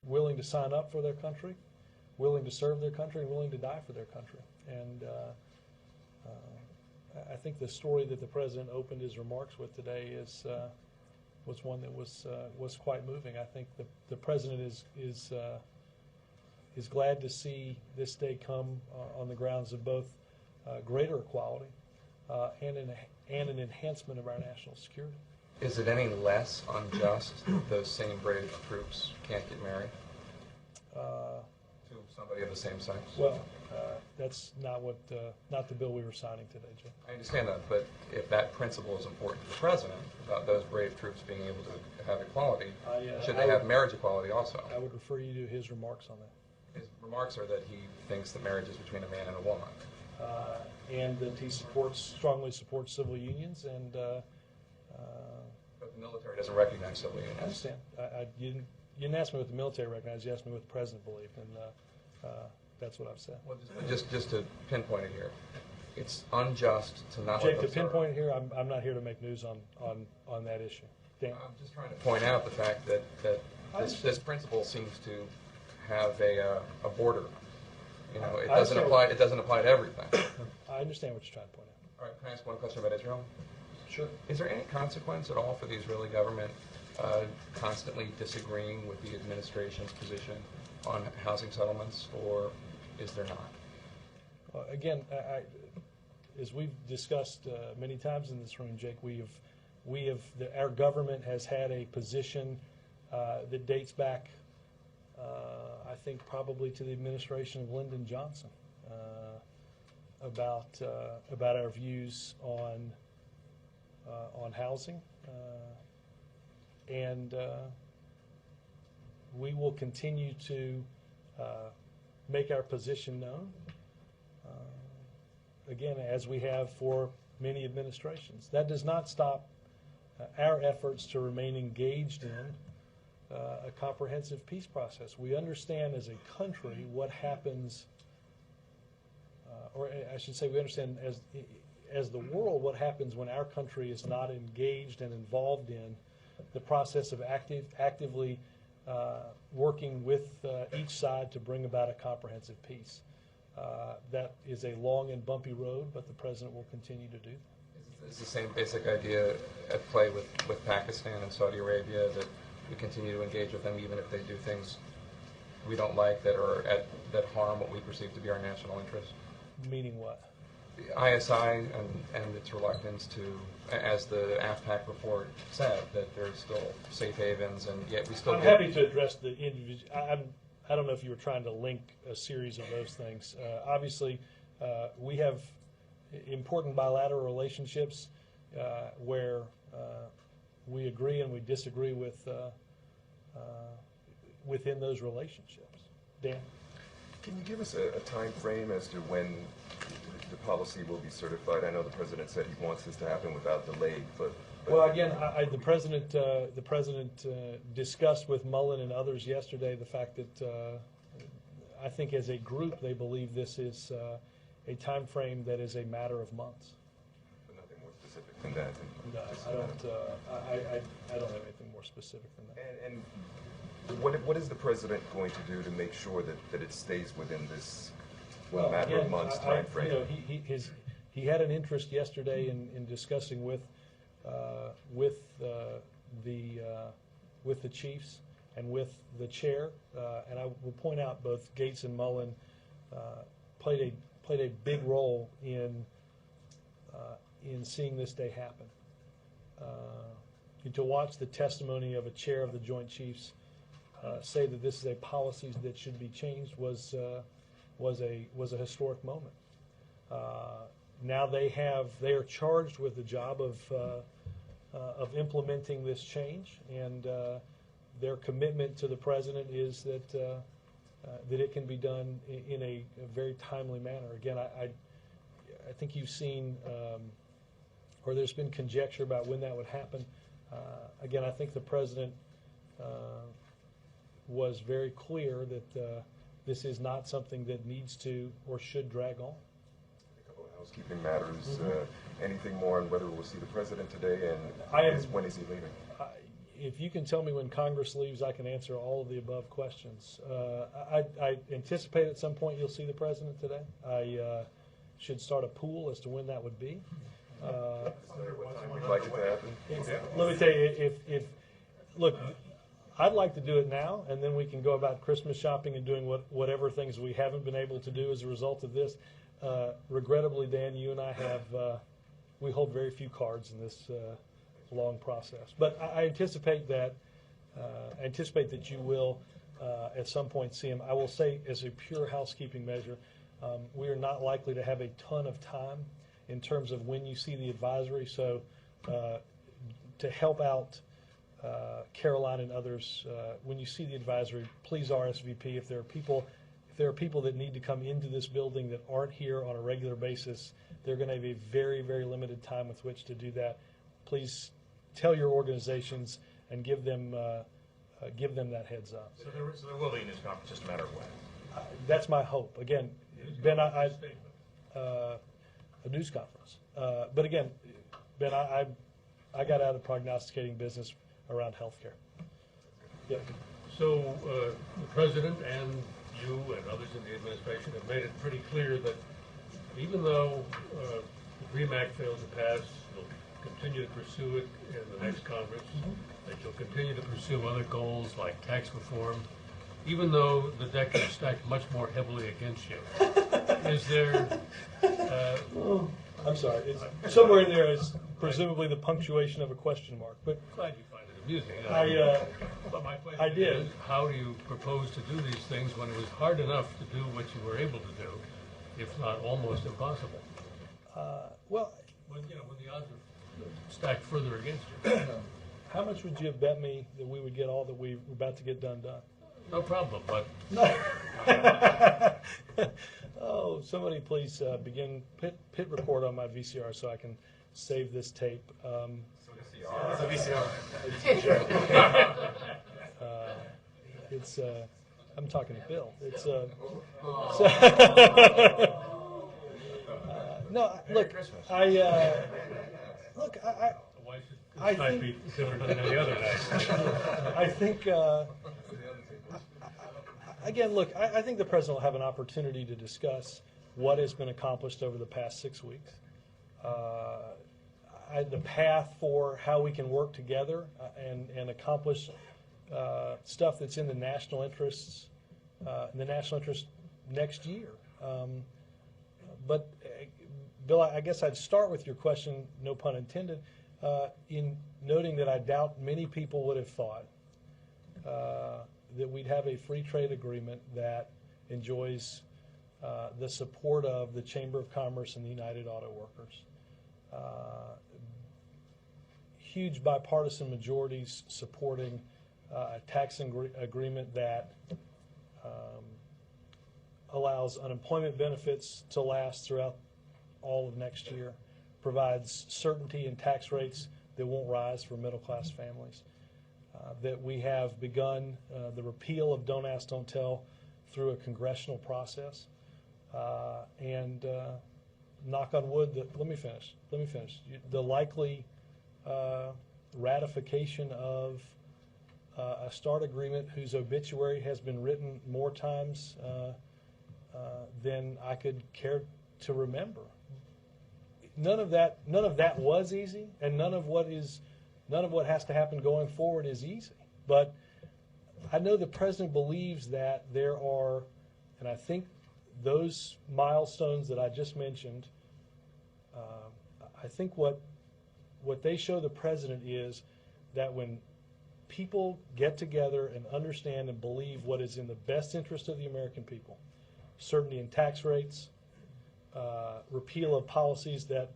willing to sign up for their country, willing to serve their country, and willing to die for their country. And I think the story that the President opened his remarks with today was one that was quite moving. I think the President is glad to see this day come on the grounds of both greater equality and an enhancement of our national security. Is it any less unjust that those same brave troops can't get married to somebody of the same sex? Well, that's not the bill we were signing today, Jim. I understand that, but if that principle is important to the President about those brave troops being able to have equality, should they have marriage equality also? I would refer you to his remarks on that. His remarks are that he thinks that marriage is between a man and a woman. And that he strongly supports civil unions, and but the military doesn't recognize civil unions. I understand. You didn't ask me what the military recognized. You asked me what the President believed, and that's what I've said. Well, just to pinpoint it here, it's unjust to not. Jake, to pinpoint it here, I'm not here to make news on that issue. Dan? I'm just trying to point out the fact that this principle seems to have a border. You know, it doesn't apply. It doesn't apply to everything. I understand what you're trying to point out. All right, can I ask one question about Israel? Sure. Is there any consequence at all for the Israeli government constantly disagreeing with the administration's position on housing settlements, or is there not? Again, as we've discussed many times in this room, Jake, our government has had a position that dates back, I think, probably to the administration of Lyndon Johnson about our views on housing, and we will continue to make our position known, again, as we have for many administrations. That does not stop our efforts to remain engaged in a comprehensive peace process. We understand as a country what happens, or I should say we understand as the world what happens when our country is not engaged and involved in the process of actively working with each side to bring about a comprehensive peace. That is a long and bumpy road, but the President will continue to do that. Is the same basic idea at play with Pakistan and Saudi Arabia, that we continue to engage with them even if they do things we don't like that harm what we perceive to be our national interest? Meaning what? The ISI and its reluctance to, as the AFPAC report said, that there's still safe havens, and yet we still. I'm happy to address the individual. I don't know if you were trying to link a series of those things. Obviously, we have important bilateral relationships where we agree and we disagree with within those relationships. Dan? Can you give us a time frame as to when the policy will be certified? I know the President said he wants this to happen without delay, but well, again, the President discussed with Mullen and others yesterday the fact that I think as a group they believe this is a time frame that is a matter of months. But nothing more specific than that. No, I don't have anything more specific than that. And what is the President going to do to make sure that it stays within this matter of months time frame? You know, he had an interest yesterday in discussing with the chiefs and with the chair, and I will point out both Gates and Mullen played a big role in seeing this day happen. To watch the testimony of a chair of the Joint Chiefs say that this is a policy that should be changed was a historic moment. Now they are charged with the job of implementing this change, and their commitment to the President is that it can be done in a very timely manner. Again, I think you've seen, or there's been conjecture about when that would happen. Again, I think the President was very clear that this is not something that needs to or should drag on. A couple of housekeeping matters. Anything more on whether we'll see the President today, and when is he leaving? if you can tell me when Congress leaves, I can answer all of the above questions. I anticipate at some point you'll see the president today. I should start a pool as to when that would be. What time we'd like it to happen? Let me tell you, look, I'd like to do it now, and then we can go about Christmas shopping and doing whatever things we haven't been able to do as a result of this. Regrettably, Dan, you and I we hold very few cards in this long process. But I anticipate that you will at some point see him. I will say, as a pure housekeeping measure, we are not likely to have a ton of time in terms of when you see the advisory. So to help out Caroline and others, when you see the advisory, please RSVP. If there are people that need to come into this building that aren't here on a regular basis, they're going to have a very, very limited time with which to do that. Please tell your organizations and give them that heads up. So there will be a news conference, just a matter of when. That's my hope. Again, Ben, a news conference. But again, Ben, I got out of prognosticating business around healthcare. Yep. So the president and you and others in the administration have made it pretty clear that even though the DREAM Act failed to pass, you'll continue to pursue it in the next Congress, that you'll continue to pursue other goals like tax reform, even though the deck is stacked much more heavily against you. Is there... I'm sorry. Somewhere in there is presumably the punctuation of a question mark. But glad you find it amusing. But my question I did. is, how do you propose to do these things when it was hard enough to do what you were able to do, if not almost impossible? Well, when the odds are stacked further against you. how much would you have bet me that we would get all that we're about to get done? No problem, but... Oh, somebody please begin pit record on my VCR so I can save this tape. It's a VCR. It's I'm talking to Bill. It's no, look, I think be different than any other night. I think again, look, I think the president will have an opportunity to discuss what has been accomplished over the past 6 weeks. The path for how we can work together and accomplish stuff that's in the national interests, next year. But Bill, I guess I'd start with your question, no pun intended, in noting that I doubt many people would have thought that we'd have a free trade agreement that enjoys the support of the Chamber of Commerce and the United Auto Workers. Huge bipartisan majorities supporting a tax agreement that allows unemployment benefits to last throughout all of next year, provides certainty in tax rates that won't rise for middle-class families, that we have begun the repeal of Don't Ask, Don't Tell through a congressional process, and knock on wood, let me finish. The likely ratification of a START agreement whose obituary has been written more times than I could care to remember. None of that was easy, and none of what has to happen going forward is easy. But I know the president believes that there are, and I think those milestones that I just mentioned, I think what they show the president is that when people get together and understand and believe what is in the best interest of the American people, certainty in tax rates, repeal of policies that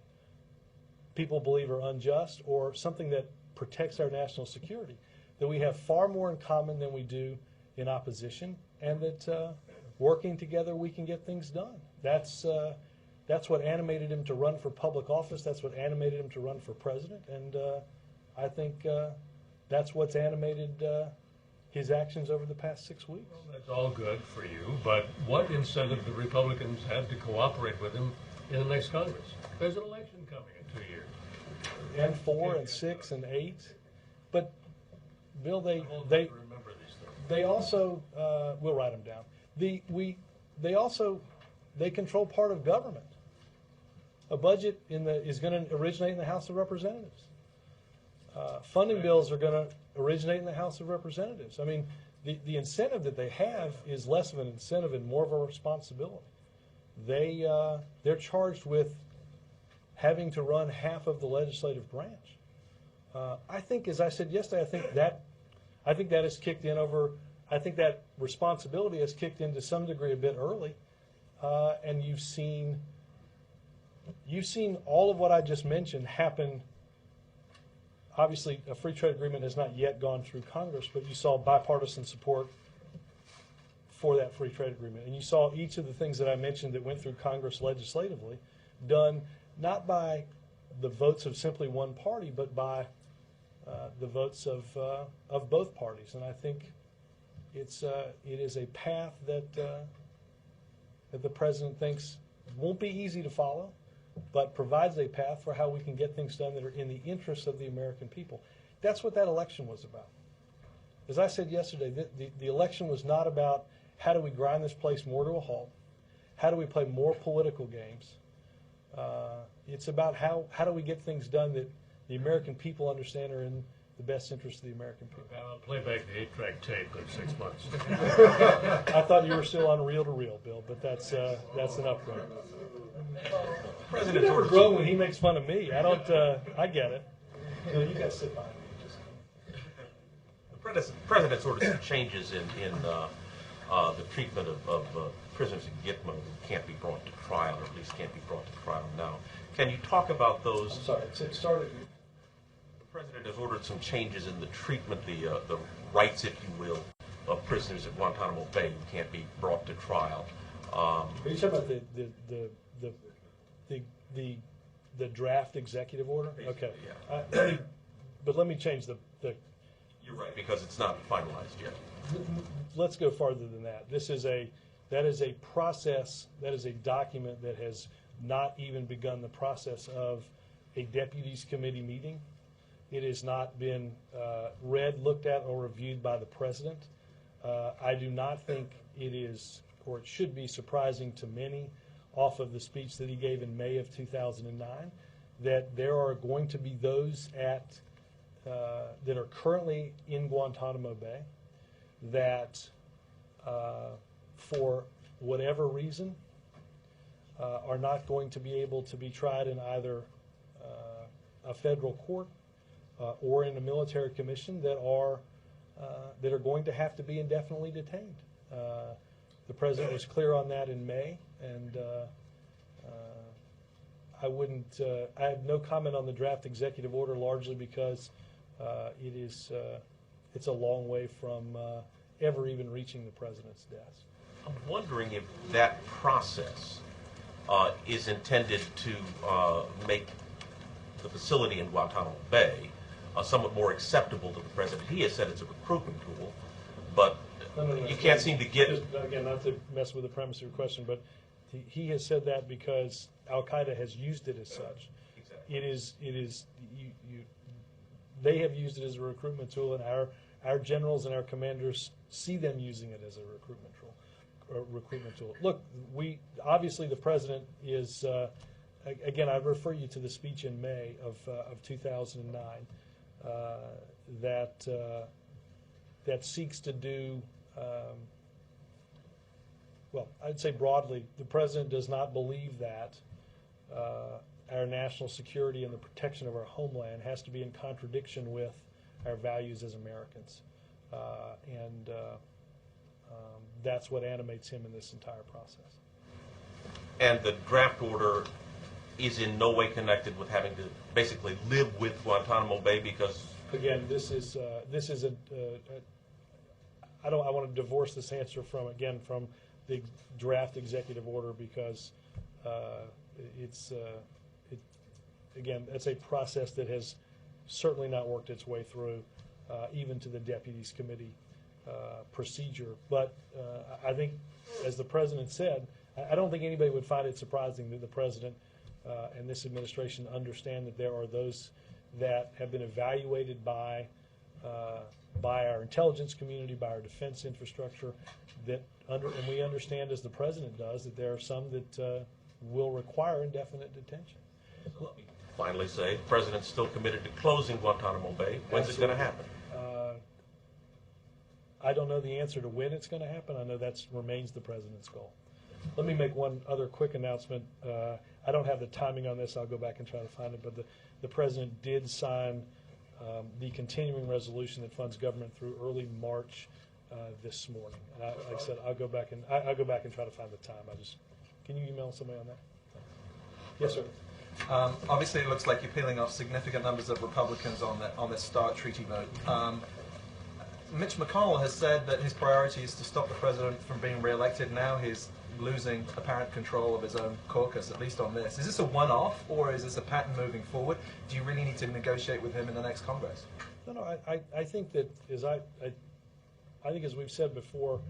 people believe are unjust, or something that protects our national security, that we have far more in common than we do in opposition, and that working together we can get things done. That's what animated him to run for public office. That's what animated him to run for president, and I think that's what's animated his actions over the past 6 weeks. Well, that's all good for you, but what incentive do Republicans have to cooperate with him in the next Congress? There's an election coming in 2 years. And 4 and 6 and 8. But Bill, I won't have they to remember these things. they also we'll write them down. They control part of government. A budget is going to originate in the House of Representatives. Funding bills are going to originate in the House of Representatives. I mean, the incentive that they have is less of an incentive and more of a responsibility. They're charged with having to run half of the legislative branch. I think, as I said yesterday, I think that has kicked in over. I think that responsibility has kicked in to some degree a bit early, and you've seen all of what I just mentioned happen. Obviously, a free trade agreement has not yet gone through Congress, but you saw bipartisan support for that free trade agreement. And you saw each of the things that I mentioned that went through Congress legislatively done not by the votes of simply one party, but by the votes of both parties. And I think it is a path that the president thinks won't be easy to follow, but provides a path for how we can get things done that are in the interests of the American people. That's what that election was about. As I said yesterday, the election was not about how do we grind this place more to a halt, how do we play more political games. It's about how do we get things done that the American people understand are in the best interest of the American people. I'll play back the 8-track tape in 6 months. I thought you were still on reel-to-reel, Bill, but that's an upgrade. You never grow when he makes fun of me. I don't. I get it. You guys sit behind me. The president's ordered some changes in the treatment of prisoners in Gitmo who can't be brought to trial, or at least can't be brought to trial now. Can you talk about those? I'm sorry. It started. The president has ordered some changes in the treatment, the rights, if you will, of prisoners at Guantanamo Bay who can't be brought to trial. Are you talking about the draft executive order? Okay. Yeah. Let me change the. You're right, because it's not finalized yet. Let's go farther than that. That is a process. That is a document that has not even begun the process of a deputies committee meeting. It has not been read, looked at, or reviewed by the president. I do not think it is, or it should be, surprising to many off of the speech that he gave in May of 2009 that there are going to be those that are currently in Guantanamo Bay that for whatever reason are not going to be able to be tried in either a federal court or in a military commission that are going to have to be indefinitely detained. The president was clear on that in May, and I have no comment on the draft executive order, largely because it's a long way from ever even reaching the president's desk. I'm wondering if that process is intended to make the facility in Guantanamo Bay somewhat more acceptable to the president. He has said it's a recruitment tool, but No. you can't seem to get... Just, again, not to mess with the premise of your question, but he has said that because Al-Qaeda has used it as such. Exactly. They have used it as a recruitment tool, and our generals and our commanders see them using it as a recruitment tool. Look, obviously the president is, again, I refer you to the speech in May of 2009 that seeks to do, well, I'd say broadly, the president does not believe that our national security and the protection of our homeland has to be in contradiction with our values as Americans. And that's what animates him in this entire process. And the draft order is in no way connected with having to basically live with Guantanamo Bay, because... Again, I want to divorce this answer from the draft executive order, because it's a process that has certainly not worked its way through even to the deputies committee procedure. But I think, as the president said, I don't think anybody would find it surprising that the president and this administration understand that there are those that have been evaluated by by our intelligence community, by our defense infrastructure, and we understand, as the president does, that there are some that will require indefinite detention. Finally say, the president's still committed to closing Guantanamo Bay. When's it going to happen? I don't know the answer to when it's going to happen. I know that remains the president's goal. Let me make one other quick announcement. I don't have the timing on this. I'll go back and try to find it. But the president did sign the continuing resolution that funds government through early March this morning. Like I said, I'll go back and try to find the time. Can you email somebody on that? Yes, sir. Obviously, it looks like you're peeling off significant numbers of Republicans on this START treaty vote. Mitch McConnell has said that his priority is to stop the president from being reelected. Now he's losing apparent control of his own caucus, at least on this. Is this a one-off, or is this a pattern moving forward? Do you really need to negotiate with him in the next Congress? No. I think that I think as we've said before,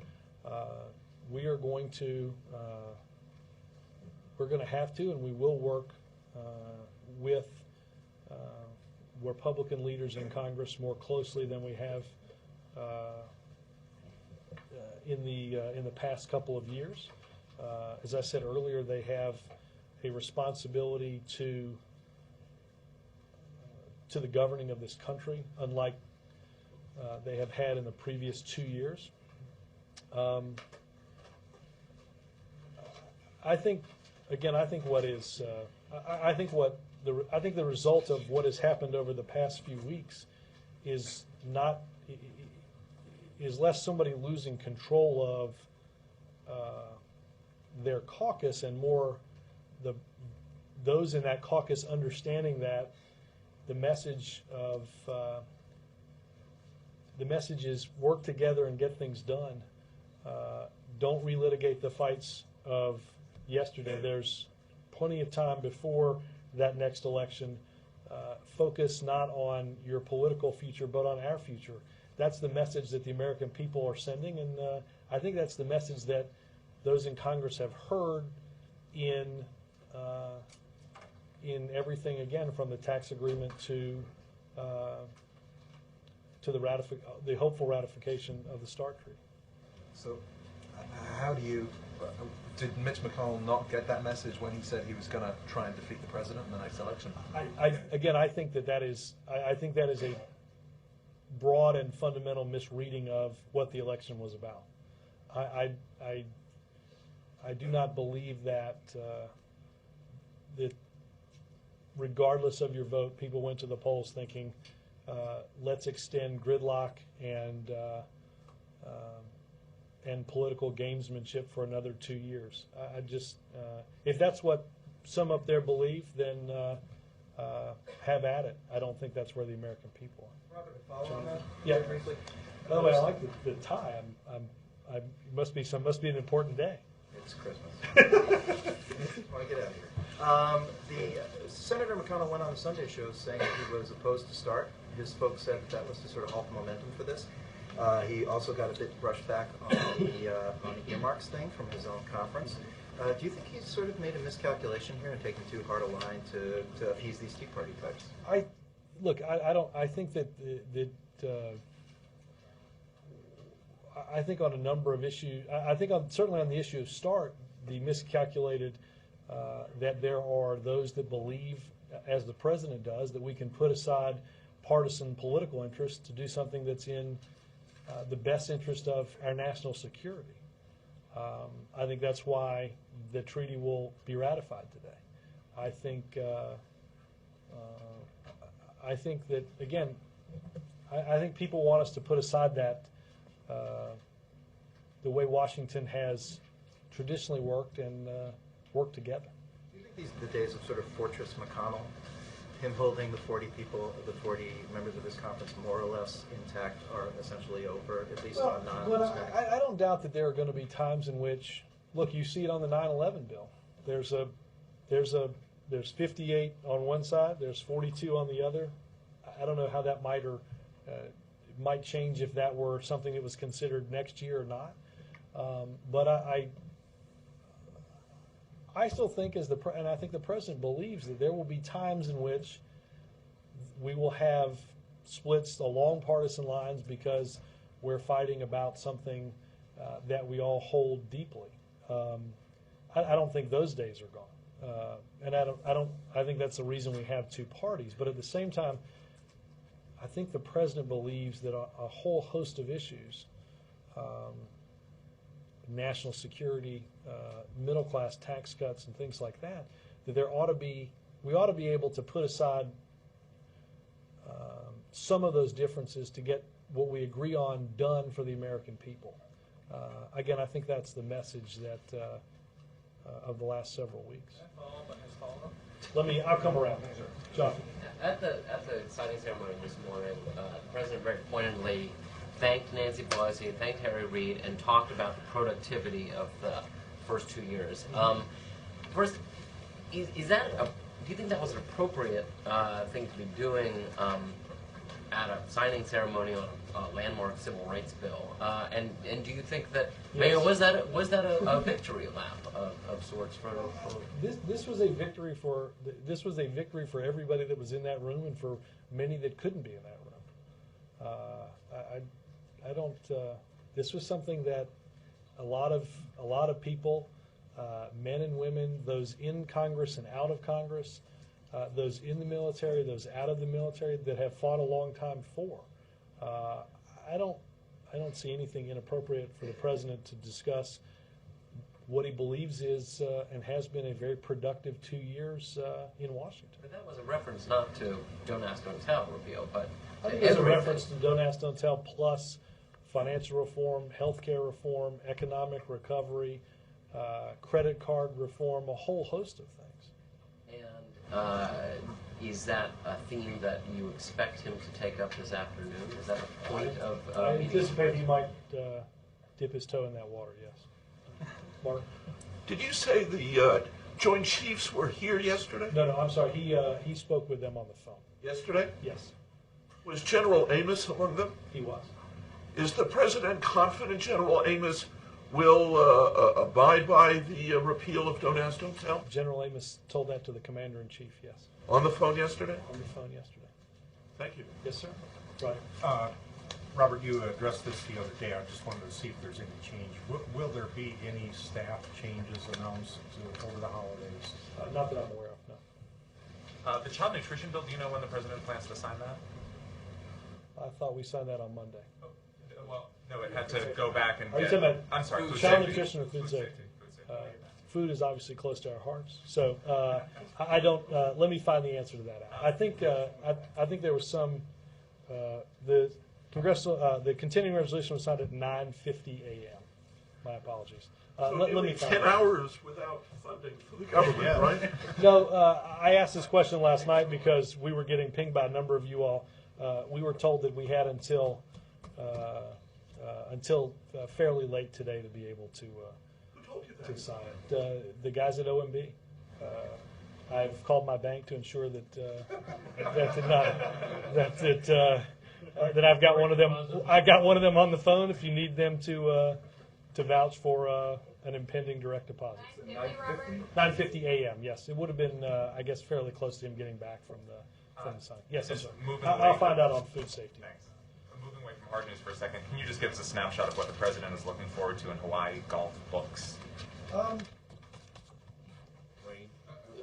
we are going to we're going to have to, and we will work with Republican leaders in Congress more closely than we have in the past couple of years. As I said earlier, they have a responsibility to the governing of this country, unlike they have had in the previous 2 years. I think the result of what has happened over the past few weeks is less somebody losing control of their caucus and more those in that caucus understanding that the message is work together and get things done. Don't relitigate the fights of yesterday. There's plenty of time before that next election. Focus not on your political future, but on our future. That's the message that the American people are sending, and I think that's the message that those in Congress have heard in everything, again, from the tax agreement to the hopeful ratification of the START treaty. So how do you, did Mitch McConnell not get that message when he said he was going to try and defeat the president in the next election? I think that is a broad and fundamental misreading of what the election was about. I do not believe that that regardless of your vote, people went to the polls thinking, let's extend gridlock and political gamesmanship for another 2 years. If that's what some up there believe, then have at it. I don't think that's where the American people are. Robert, a follow on that? Yeah. Very briefly. By the way, I like the tie. It must be an important day. It's Christmas. I want to get out of here. Senator McConnell went on a Sunday show saying that he was opposed to START. His folks said that was to sort of halt the momentum for this. He also got a bit brushed back on the earmarks thing from his own conference. Do you think he's sort of made a miscalculation here and taken too hard a line to appease these Tea Party types? I think that I think on a number of issues. I think certainly on the issue of START, the miscalculated that there are those that believe, as the president does, that we can put aside partisan political interests to do something that's in the best interest of our national security. I think that's why the treaty will be ratified today. I think that, again, I think people want us to put aside that the way Washington has traditionally worked and worked together. Do you think these are the days of sort of Fortress McConnell, him holding the 40 members of his conference more or less intact, are essentially over, at least on non-spending? I don't doubt that there are going to be times in which, look, you see it on the 9/11 bill. There's 58 on one side, there's 42 on the other. I don't know how that might might change if that were something that was considered next year or not. But I still think, and I think the president believes, that there will be times in which we will have splits along partisan lines because we're fighting about something that we all hold deeply. I don't think those days are gone, and I think that's the reason we have two parties. But at the same time, I think the president believes that a whole host of issues, national security, middle class tax cuts, and things like that, that we ought to be able to put aside some of those differences to get what we agree on done for the American people. Again, I think that's the message that of the last several weeks. I'll come around. John. At the signing ceremony this morning, the President very pointedly thanked Nancy Pelosi, thanked Harry Reid, and talked about the productivity of the first 2 years. First, do you think that was an appropriate thing to be doing at a signing ceremony on a landmark civil rights bill? And do you think that, Mayor, was that a victory lap of sorts for? This was a victory for everybody that was in that room and for many that couldn't be in that room. I don't. This was something that a lot of people, men and women, those in Congress and out of Congress, those in the military, those out of the military, that have fought a long time for. I don't see anything inappropriate for the president to discuss what he believes is and has been a very productive 2 years in Washington. But that was a reference not to Don't Ask, Don't Tell repeal, but I think there's a reference to Don't Ask, Don't Tell plus financial reform, healthcare reform, economic recovery, credit card reform, a whole host of things. And is that a theme that you expect him to take up this afternoon? Is that a point of I anticipate he might dip his toe in that water, yes. Mark? Did you say the Joint Chiefs were here yesterday? No, I'm sorry. He spoke with them on the phone. Yesterday? Yes, Was General Amos among them? he was. Is the President confident General Amos will abide by the repeal of Don't Ask, Don't Tell? General Amos told that to the Commander-in-Chief, yes, On the phone yesterday? on the phone yesterday. Thank you. Yes, sir. Right. Robert, you addressed this the other day. I just wanted to see if there's any change. Will there be any staff changes announced over the holidays? Not that I'm aware of, no. The child nutrition bill, do you know when the president plans to sign that? I thought we signed that on Monday. Well, no, it had to go back and Are you get... talking about I'm sorry, food child safety. nutrition or food safety? Food safety. Food is obviously close to our hearts, so I don't. Let me find the answer to that out. I think there was some. The continuing resolution was signed at 9:50 a.m. My apologies. So Let me nearly find 10 out. hours without funding for the government, right? No, I asked this question last night because we were getting pinged by a number of you all. We were told that we had until fairly late today to be able to. Who told you To that? sign it. The guys at OMB. I've called my bank to ensure that that I've got one of them. I got one of them on the phone. If you need them to vouch for an impending direct deposit. 9:50 a.m. Yes, it would have been I guess fairly close to him getting back from the sign. Yes, I'm Just sorry. moving I'll away find from- out on food safety. Thanks. Moving away from hard news for a second, can you just give us a snapshot of what the president is looking forward to in Hawaii golf books?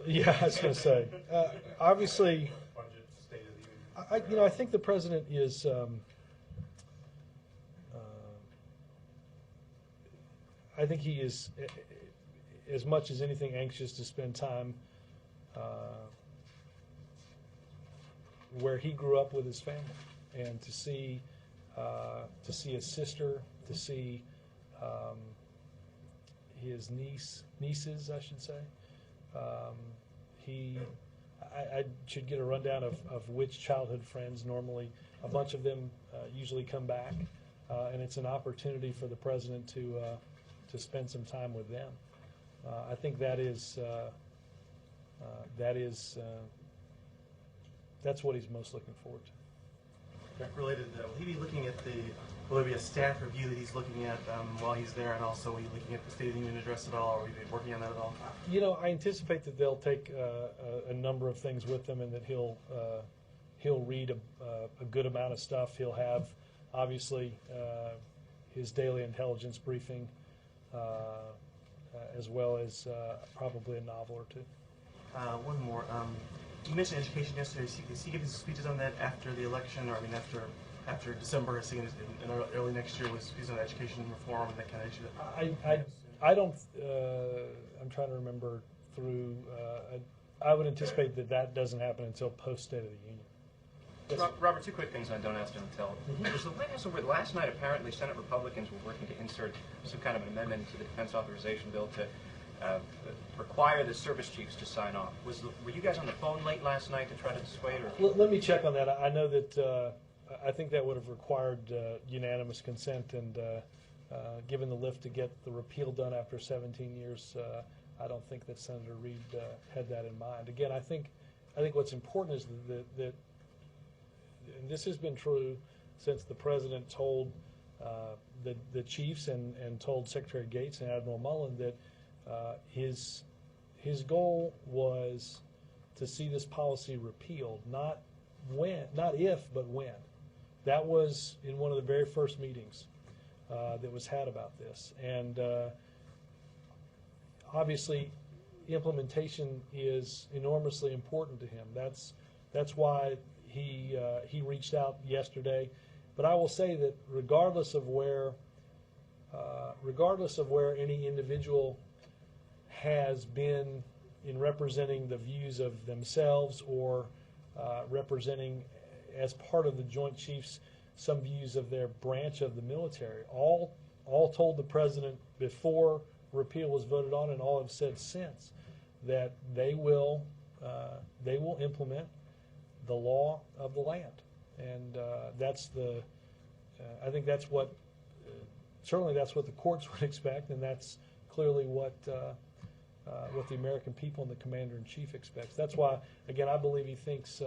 Yeah, I was going to say. Obviously, I think the president is. I think he is, as much as anything, anxious to spend time where he grew up with his family, and to see his sister, to see his nieces, I should say. I should get a rundown of which childhood friends. Normally, a bunch of them usually come back, and it's an opportunity for the president to spend some time with them. I think that's what he's most looking forward to. Related, will he be looking at will there be a staff review that he's looking at while he's there, and also will you looking at the State of the Union address at all, or will you be working on that at all? I anticipate that they'll take a number of things with them, and that he'll he'll read a good amount of stuff. He'll have, obviously, his daily intelligence briefing, as well as probably a novel or two. One more. You mentioned education yesterday. Is he giving speeches on that after the election, or I mean after December? Is he in early next year? He's on education reform and that kind of issue? I don't. I'm trying to remember through. I would anticipate that doesn't happen until post State of the Union. Yes. Robert, two quick things on Don't Ask, Don't Tell. Was the White House aware, last night apparently Senate Republicans were working to insert some kind of an amendment to the defense authorization bill to require the service chiefs to sign off. Were you guys on the phone late last night to try to dissuade? Or? Let me check on that. I know that I think that would have required unanimous consent, and given the lift to get the repeal done after 17 years, I don't think that Senator Reid had that in mind. Again, I think what's important is that and this has been true since the President told the chiefs and told Secretary Gates and Admiral Mullen that his goal was to see this policy repealed, not if, but when. That was in one of the very first meetings that was had about this, and obviously, implementation is enormously important to him. That's why he reached out yesterday. But I will say that regardless of where any individual has been in representing the views of themselves or representing as part of the Joint Chiefs some views of their branch of the military, all told the President before repeal was voted on, and all have said since, that they will implement the law of the land, and I think that's what certainly that's what the courts would expect, and that's clearly what the American people and the Commander-in-Chief expects. That's why, again, I believe he thinks,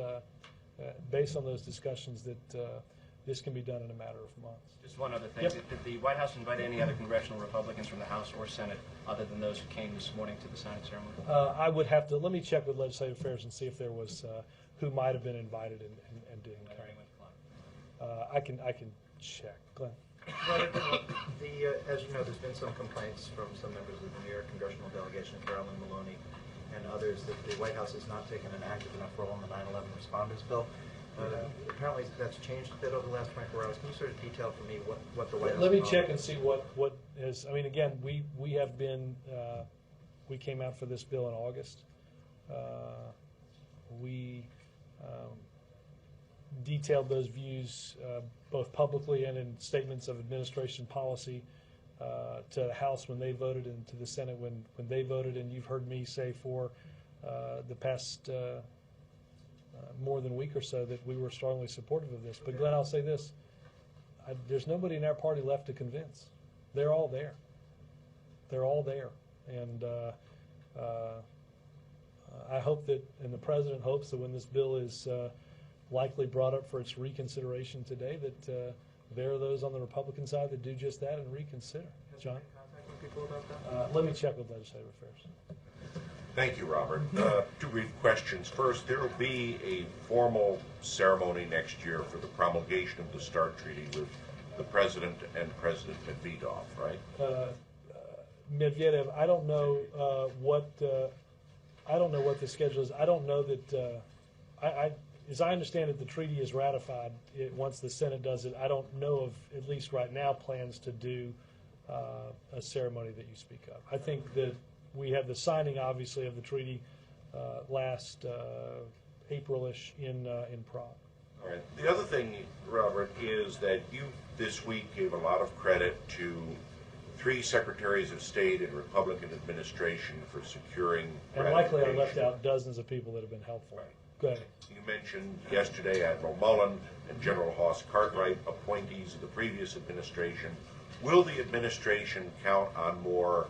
based on those discussions, that this can be done in a matter of months. Just one other thing. Yep. Did the White House invite any other congressional Republicans from the House or Senate other than those who came this morning to the signing ceremony? I would have to, let me check with Legislative Affairs and see if there was who might have been invited and didn't come. I can check. Glenn. Well, as you know, there's been some complaints from some members of the New York congressional delegation, Carolyn Maloney and others, that the White House has not taken an active enough role in the 9/11 responders bill. Apparently that's changed a bit over the last 24 hours. Can you sort of detail for me what the White House... Let me check and see what is... I mean, again, we have been... we came out for this bill in August. We detailed those views both publicly and in statements of administration policy to the House when they voted and to the Senate when they voted. And you've heard me say for the past... more than a week or so that we were strongly supportive of this. But Glenn, I'll say this. There's nobody in our party left to convince. They're all there. They're all there. And I hope that, and the President hopes that when this bill is likely brought up for its reconsideration today, that there are those on the Republican side that do just that and reconsider. John? Let me check with Legislative Affairs. Thank you, Robert. Two brief questions. First, there will be a formal ceremony next year for the promulgation of the START Treaty with the President and President Medvedev, right? Medvedev, I don't know what the schedule is. I don't know that. As I understand it, the treaty is ratified once the Senate does it. I don't know of, at least right now, plans to do a ceremony that you speak of. I think that we had the signing, obviously, of the treaty last April-ish in Prague. All right. The other thing, Robert, is that you this week gave a lot of credit to 3 secretaries of state in Republican administration for securing and likely I left out dozens of people that have been helpful. Right. Go ahead. You mentioned yesterday Admiral Mullen and General Hoss Cartwright, appointees of the previous administration. Will the administration count on more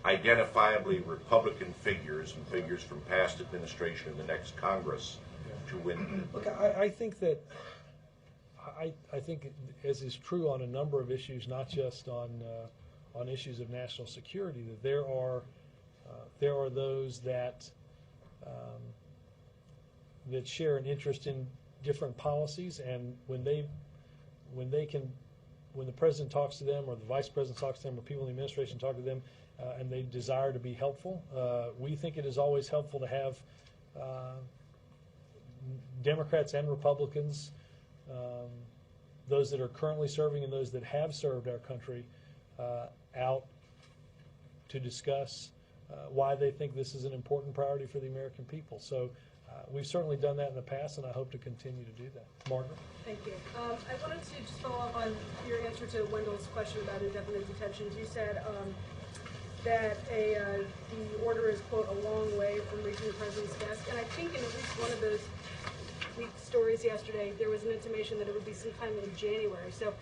identifiably Republican figures and figures from past administration in the next Congress to win? Look, I think that I think, as is true on a number of issues, not just on issues of national security, that there are those that that share an interest in different policies, and when the president talks to them, or the vice president talks to them, or people in the administration talk to them, and they desire to be helpful, we think it is always helpful to have Democrats and Republicans, those that are currently serving and those that have served our country, out to discuss why they think this is an important priority for the American people. So we've certainly done that in the past, and I hope to continue to do that. Margaret? Thank you. I wanted to just follow up on your answer to Wendell's question about indefinite detentions. You said that the order is, quote, a long way from reaching the president's desk. And I think in at least one of those leaked stories yesterday, there was an intimation that it would be sometime in January. So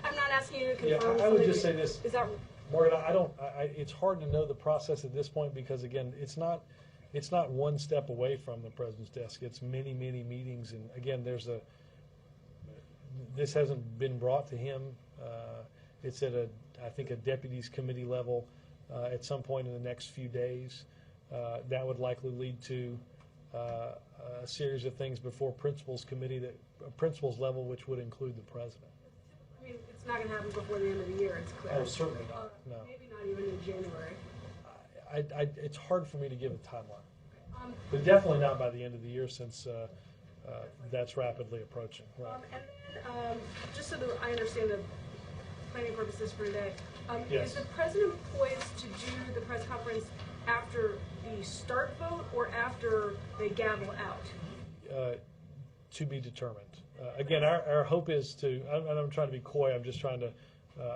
I'm not asking you to confirm. Yeah, I would just say this. Is that Morgan, it's hard to know the process at this point because, again, it's not one step away from the president's desk. It's many, many meetings, and again, this hasn't been brought to him. It's at I think a deputies committee level at some point in the next few days. That would likely lead to a series of things before principals level, which would include the president. I mean, it's not going to happen before the end of the year, it's clear. Oh, certainly not, no. Maybe not even in January. It's hard for me to give a timeline. But definitely not by the end of the year, since that's rapidly approaching. Right. And then, just so that I understand the planning purposes for today, yes. Is the president poised to do the press conference after the start vote or after they gavel out? To be determined. Again, our hope is to, and I'm trying to be coy, I'm just trying to,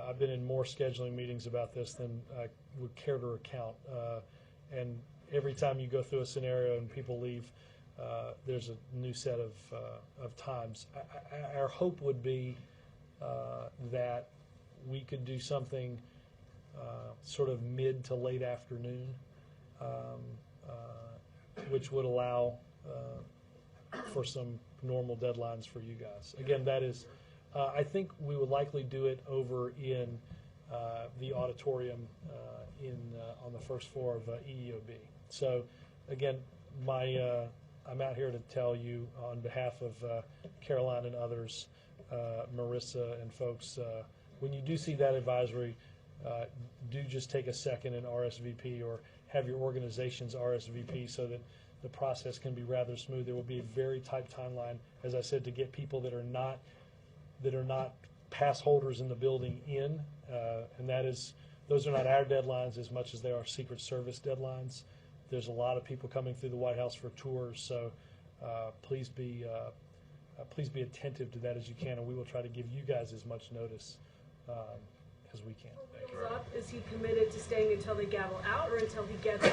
I've been in more scheduling meetings about this than I would care to recount. And every time you go through a scenario and people leave, there's a new set of times. Our hope would be that we could do something sort of mid to late afternoon, which would allow for some normal deadlines for you guys. Again, that is, I think we would likely do it over in the auditorium on the first floor of EEOB. So, again, I'm out here to tell you on behalf of Caroline and others, Marissa and folks, when you do see that advisory, do just take a second and RSVP, or have your organizations RSVP so that the process can be rather smooth. There will be a very tight timeline, as I said, to get people that are not pass holders in the building in, and those are not our deadlines as much as they are Secret Service deadlines. There's a lot of people coming through the White House for tours, so please be attentive to that as you can, and we will try to give you guys as much notice as we can. Is he committed to staying until they gavel out, or until he gets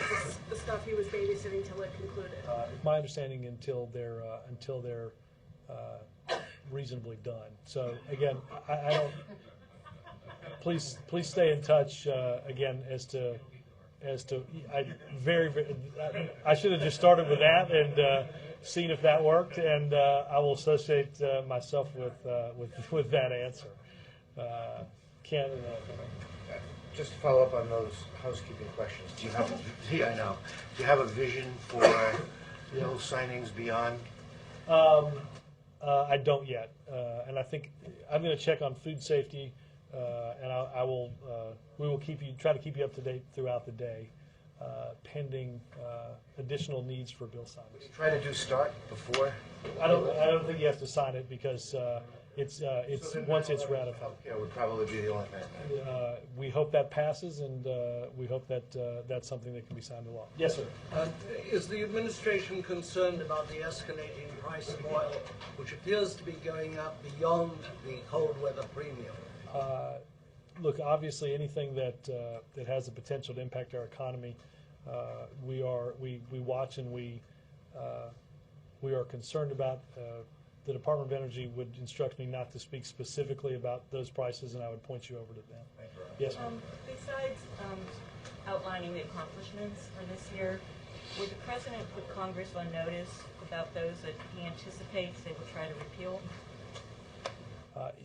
the stuff he was babysitting till it concluded? My understanding, until they're reasonably done. So again, I don't. Please stay in touch again as to. I should have just started with that and seen if that worked, and I will associate myself with that answer. Ken. Just to follow up on those housekeeping questions, do you have a vision for bill signings beyond? I don't yet, and I think I'm going to check on food safety, and we will try to keep you up to date throughout the day, pending additional needs for bill signings. Try to do start before. I don't think you have to sign it because it's once it's ratified. Yeah, would probably be the only thing. We hope that passes, and we hope that that's something that can be signed into law. Yes, sir. Is the administration concerned about the escalating price of oil, which appears to be going up beyond the cold weather premium? Look, obviously, anything that has the potential to impact our economy, we watch and we are concerned about. The Department of Energy would instruct me not to speak specifically about those prices, and I would point you over to them. Yes, ma'am. Besides outlining the accomplishments for this year, would the President put Congress on notice about those that he anticipates they will try to repeal?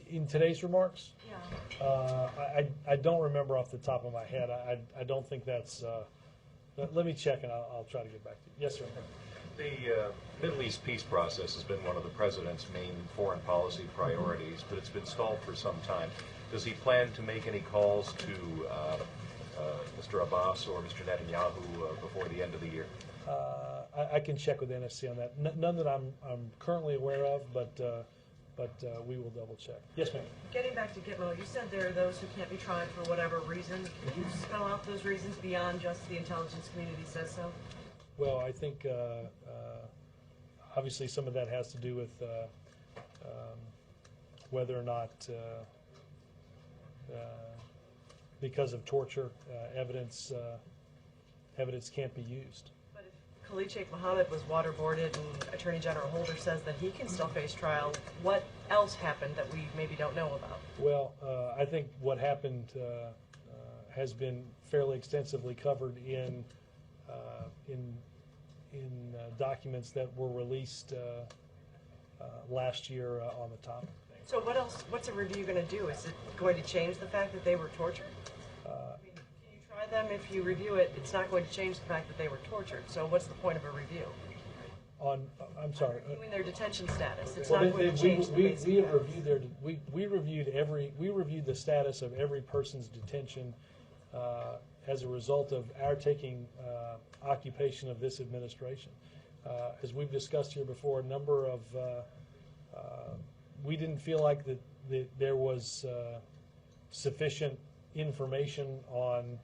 In today's remarks? Yeah. I don't remember off the top of my head. I don't think that's. Let me check, and I'll try to get back to you. Yes, sir. The Middle East peace process has been one of the president's main foreign policy priorities, but it's been stalled for some time. Does he plan to make any calls to Mr. Abbas or Mr. Netanyahu before the end of the year? I can check with NSC on that. None that I'm currently aware of, but we will double check. Yes, ma'am. Getting back to Gitmo, you said there are those who can't be tried for whatever reason. Can you spell out those reasons beyond just the intelligence community says so? Well, I think obviously some of that has to do with whether or not, because of torture, evidence can't be used. But if Khalid Sheikh Mohammed was waterboarded and Attorney General Holder says that he can still face trial, what else happened that we maybe don't know about? Well, I think what happened has been fairly extensively covered in documents that were released last year on the topic. So what else? What's a review going to do? Is it going to change the fact that they were tortured? Can you try them? If you review it, it's not going to change the fact that they were tortured. So what's the point of a review? I'm sorry. Reviewing their detention status. It's Well, not going to change the basic we facts. we reviewed the status of every person's detention as a result of our taking occupation of this administration. As we've discussed here before, a number of we didn't feel like that there was sufficient information on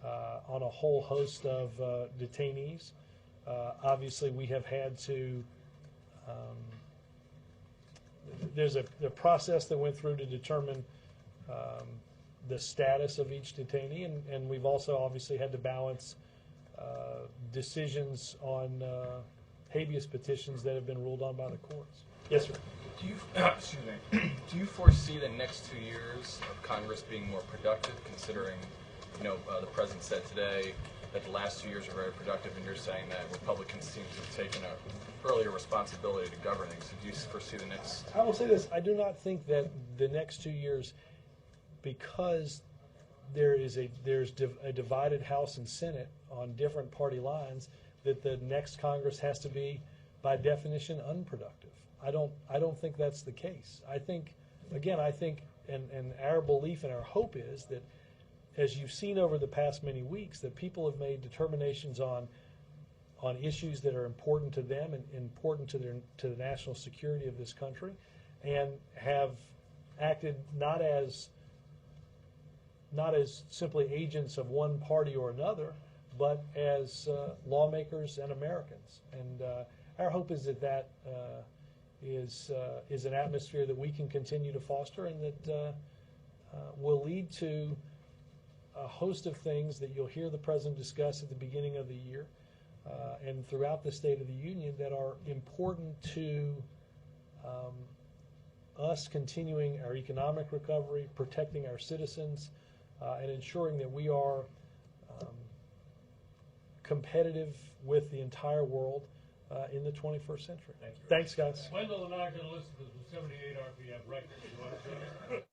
a whole host of detainees. Obviously, we have had to. There's a process that went through to determine the status of each detainee, and we've also obviously had to balance decisions on habeas petitions that have been ruled on by the courts. Yes, sir. Do you, excuse me, do you foresee the next 2 years of Congress being more productive, considering, the President said today that the last 2 years are very productive, and you're saying that Republicans seem to have taken an earlier responsibility to governing. So do you foresee the next... I will say this. I do not think that the next 2 years, because there's a divided House and Senate on different party lines, that the next Congress has to be, by definition, unproductive. I don't think that's the case. I think, and our belief and our hope is that, as you've seen over the past many weeks, that people have made determinations on issues that are important to them and important to the national security of this country, and have acted not as simply agents of one party or another, but as lawmakers and Americans. And our hope is that is an atmosphere that we can continue to foster, and that will lead to a host of things that you'll hear the President discuss at the beginning of the year and throughout the State of the Union that are important to us continuing our economic recovery, protecting our citizens, and ensuring that we are competitive with the entire world in the 21st century. Thank you. Thanks, guys. Wendell and I are going to listen to the 78 RPM record. You want to